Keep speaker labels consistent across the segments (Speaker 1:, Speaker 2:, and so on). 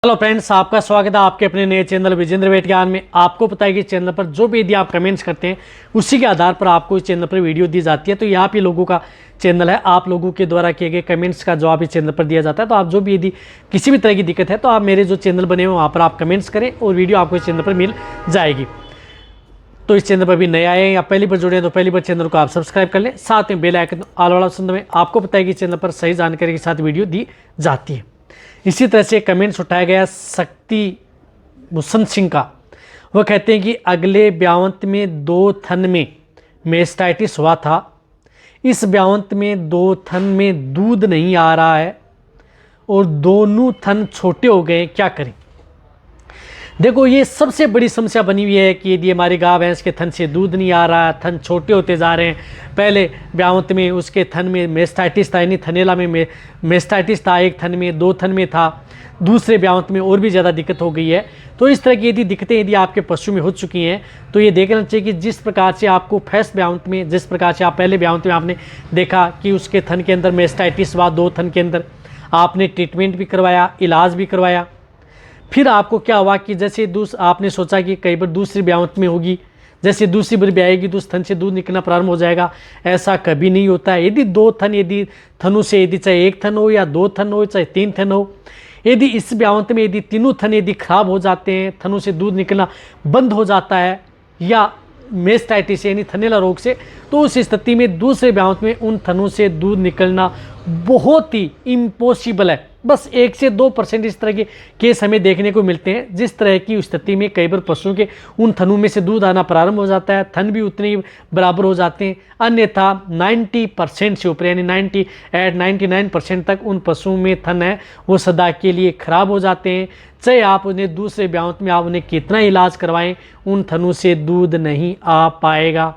Speaker 1: Hello friends, आपका स्वागत है आपके अपने नए चैनल विजेंद्र वेट ज्ञान में। आपको पता है कि चैनल पर जो भी यदि आप कमेंट्स करते हैं उसी के आधार पर आपको इस चैनल पर वीडियो दी जाती है। तो यहाँ पे लोगों का चैनल है, आप लोगों के द्वारा किए गए कमेंट्स का जवाब इस चैनल पर दिया जाता है। तो आप जो भी यदि किसी भी तरह की दिक्कत है तो आप मेरे जो चैनल बने हुए वहाँ पर आप कमेंट्स करें और वीडियो आपको इस चैनल पर मिल जाएगी। तो इस चैनल पर भी नए आए हैं या पहली बार जुड़े हैं तो पहली बार चैनल को आप सब्सक्राइब कर लें, साथ में बेल आइकन ऑल वाला ऑप्शन दबाएं। आपको पता है कि चैनल पर सही जानकारी के साथ वीडियो दी जाती है। इसी तरह से कमेंट्स उठाया गया शक्ति भूषण सिंह का। वह कहते हैं कि अगले ब्यावंत में 2 थन में मेस्टाइटिस हुआ था। इस ब्यावंत में 2 थन में दूध नहीं आ रहा है और दोनों थन छोटे हो गए, क्या करें। देखो, ये सबसे बड़ी समस्या बनी हुई है कि यदि हमारी गाय भैंस के थन से दूध नहीं आ रहा है, थन छोटे होते जा रहे हैं। पहले ब्यावंत में उसके थन में मेस्टाइटिस था, यानी थनेला में मेस्टाइटिस था, एक थन में 2 थन में था। दूसरे ब्यावंत में और भी ज़्यादा दिक्कत हो गई है। तो इस तरह की यदि दिक्कतें यदि आपके पशु में हो चुकी हैं तो ये देखना चाहिए कि जिस प्रकार से आपको फर्स्ट ब्यावंत में, जिस प्रकार से आप पहले ब्यावंत में आपने देखा कि उसके थन के अंदर मेस्टाइटिस हुआ, 2 थन के अंदर आपने ट्रीटमेंट भी करवाया, इलाज भी करवाया। फिर आपको क्या हुआ कि जैसे आपने सोचा कि कई बार दूसरी ब्यावंत में होगी, जैसे दूसरी बार ब्याएगी तो उस थन से दूध निकलना प्रारंभ हो जाएगा। ऐसा कभी नहीं होता है। यदि 2 थन, यदि थनों से यदि चाहे 1 थन हो या 2 थन हो चाहे 3 थन हो, यदि इस ब्यावंत में यदि तीनों थन यदि खराब हो जाते हैं, थनों से दूध निकलना बंद हो जाता है या मेस्टाइटिस यानी थनेला रोग से, तो उस स्थिति में दूसरे ब्यावंत में उन थनों से दूध निकलना बहुत ही इम्पॉसिबल है। बस 1 से 2% इस तरह के केस हमें देखने को मिलते हैं, जिस तरह की स्थिति में कई बार पशुओं के उन थनों में से दूध आना प्रारंभ हो जाता है, थन भी उतने ही बराबर हो जाते हैं। अन्यथा 90% से ऊपर यानी 99% तक उन पशुओं में थन है वो सदा के लिए खराब हो जाते हैं। चाहे आप उन्हें दूसरे ब्यावंत में आप उन्हें कितना इलाज करवाएं, उन थनों से दूध नहीं आ पाएगा।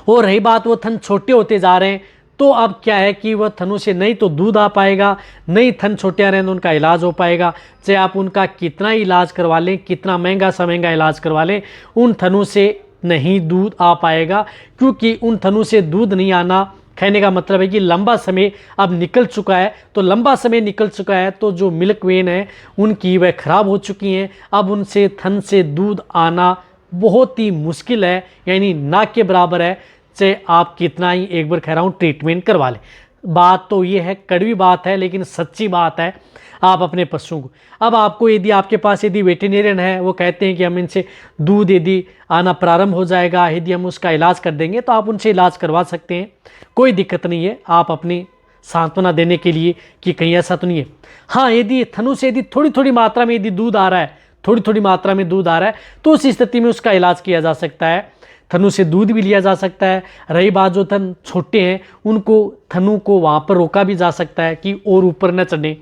Speaker 1: और रही बात वो थन छोटे होते जा रहे हैं, तो अब क्या है कि वह थनों से नहीं तो दूध आ पाएगा, नहीं थन छोटे आ रहे हैं तो उनका इलाज हो पाएगा। चाहे आप उनका कितना इलाज करवा लें, कितना महंगा सा महंगा इलाज करवा लें, उन थनों से नहीं दूध आ पाएगा। क्योंकि उन थनों से दूध नहीं आना कहने का मतलब है कि लंबा समय अब निकल चुका है। तो लंबा समय निकल चुका है तो जो मिल्क वेन है उनकी वह खराब हो चुकी हैं। अब उनसे थन से दूध आना बहुत ही मुश्किल है, यानी ना के बराबर है, चाहे आप कितना ही एक बार कह रहा हूँ ट्रीटमेंट करवा लें। बात तो ये है, कड़वी बात है लेकिन सच्ची बात है। आप अपने पशुओं को, अब आपको यदि आपके पास यदि वेटेरियन है, वो कहते हैं कि हम इनसे दूध यदि आना प्रारंभ हो जाएगा, यदि हम उसका इलाज कर देंगे, तो आप उनसे इलाज करवा सकते हैं, कोई दिक्कत नहीं है। आप अपनी सांत्वना देने के लिए कि कहीं ऐसा तो नहीं है। हाँ, यदि थनों से यदि थोड़ी थोड़ी मात्रा में यदि दूध आ रहा है, थोड़ी थोड़ी मात्रा में दूध आ रहा है, तो उस स्थिति में उसका इलाज किया जा सकता है, थनों से दूध भी लिया जा सकता है। रही बात जो थन छोटे हैं उनको, थनों को वहाँ पर रोका भी जा सकता है कि और ऊपर न चढ़े।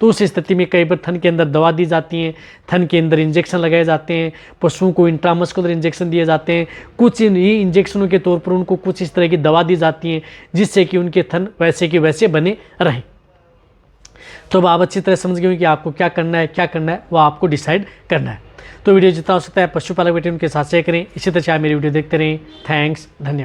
Speaker 1: तो उस स्थिति में कई बार थन के अंदर दवा दी जाती है, थन के अंदर इंजेक्शन लगाए जाते हैं, पशुओं को इंट्रामस्कुलर इंजेक्शन दिए जाते हैं। कुछ इंजेक्शनों के तौर पर उनको कुछ इस तरह की दवा दी जाती है जिससे कि उनके थन वैसे के वैसे बने रहें। तो अब आप अच्छी तरह समझ गए कि आपको क्या करना है वो आपको डिसाइड करना है। तो वीडियो जितना हो सकता है पशुपालक वेटेरियन के साथ शेयर करें। इसी तरह से आप मेरी वीडियो देखते रहें। थैंक्स, धन्यवाद।